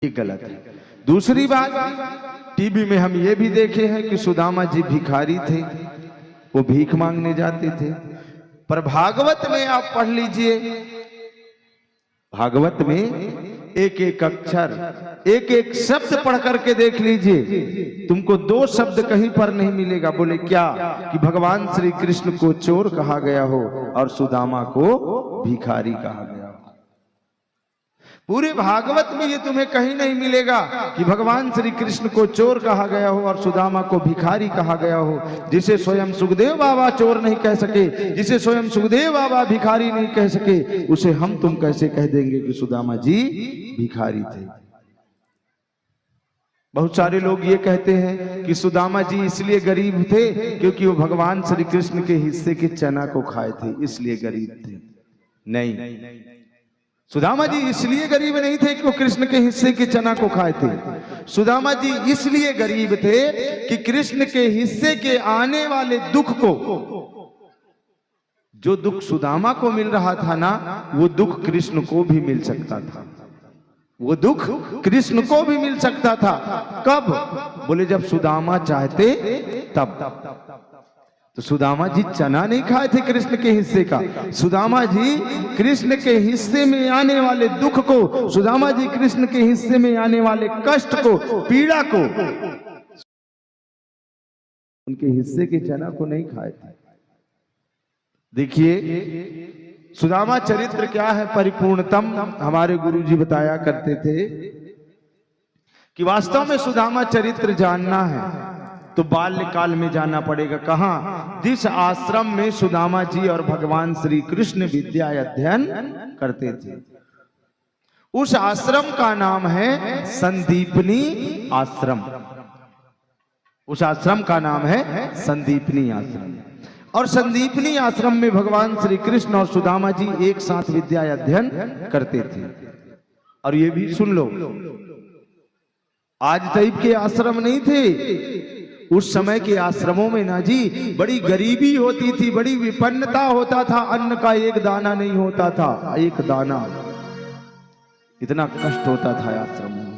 ये गलत है। दूसरी बात, टीवी में हम ये भी देखे हैं कि सुदामा जी भिखारी थे, वो भीख मांगने जाते थे। पर भागवत में आप पढ़ लीजिए, भागवत में एक एक अक्षर, एक एक शब्द पढ़ करके देख लीजिए, तुमको दो शब्द कहीं पर नहीं मिलेगा। बोले क्या? कि भगवान श्री कृष्ण को चोर कहा गया हो और सुदामा को भिखारी कहा गया हो। पूरे भागवत में ये तुम्हें कहीं नहीं मिलेगा कि भगवान श्री कृष्ण को चोर कहा गया हो और सुदामा को भिखारी कहा गया हो। जिसे स्वयं सुखदेव बाबा चोर नहीं कह सके, जिसे स्वयं सुखदेव बाबा भिखारी नहीं कह सके, उसे हम तुम कैसे कह देंगे कि सुदामा जी भिखारी थे। बहुत सारे लोग ये कहते हैं कि सुदामा जी इसलिए गरीब थे क्योंकि वो भगवान श्री कृष्ण के हिस्से के चना को खाए थे, इसलिए गरीब थे। नहीं, सुदामा जी इसलिए गरीब नहीं थे कि वो कृष्ण के हिस्से के चना को खाए थे। सुदामा जी इसलिए गरीब थे कि कृष्ण के हिस्से के आने वाले दुख को, जो दुख सुदामा को मिल रहा था ना, वो दुख कृष्ण को भी मिल सकता था। वो दुख कृष्ण को भी मिल सकता था। कब? बोले जब सुदामा चाहते तब। तो सुदामा जी चना नहीं खाए थे कृष्ण के हिस्से का। सुदामा जी कृष्ण के हिस्से में आने वाले दुख को, सुदामा जी कृष्ण के हिस्से में आने वाले कष्ट को, पीड़ा को, उनके हिस्से के चना को नहीं खाए थे। देखिए सुदामा चरित्र क्या है परिपूर्णतम, हमारे गुरु जी बताया करते थे कि वास्तव में सुदामा चरित्र जानना है तो बाल्यकाल में जाना पड़ेगा। कहां? जिस आश्रम में सुदामा जी और भगवान श्री कृष्ण विद्या अध्ययन करते थे, उस आश्रम का नाम है संदीपनी आश्रम। उस आश्रम का नाम है संदीपनी आश्रम। और संदीपनी आश्रम में भगवान श्री कृष्ण और सुदामा जी एक साथ विद्या अध्ययन करते थे। और ये भी सुन लो, आज टाइप के आश्रम नहीं थे। उस समय के आश्रमों में ना जी बड़ी गरीबी होती थी, बड़ी विपन्नता होता था, अन्न का एक दाना नहीं होता था, एक दाना, इतना कष्ट होता था आश्रमों में।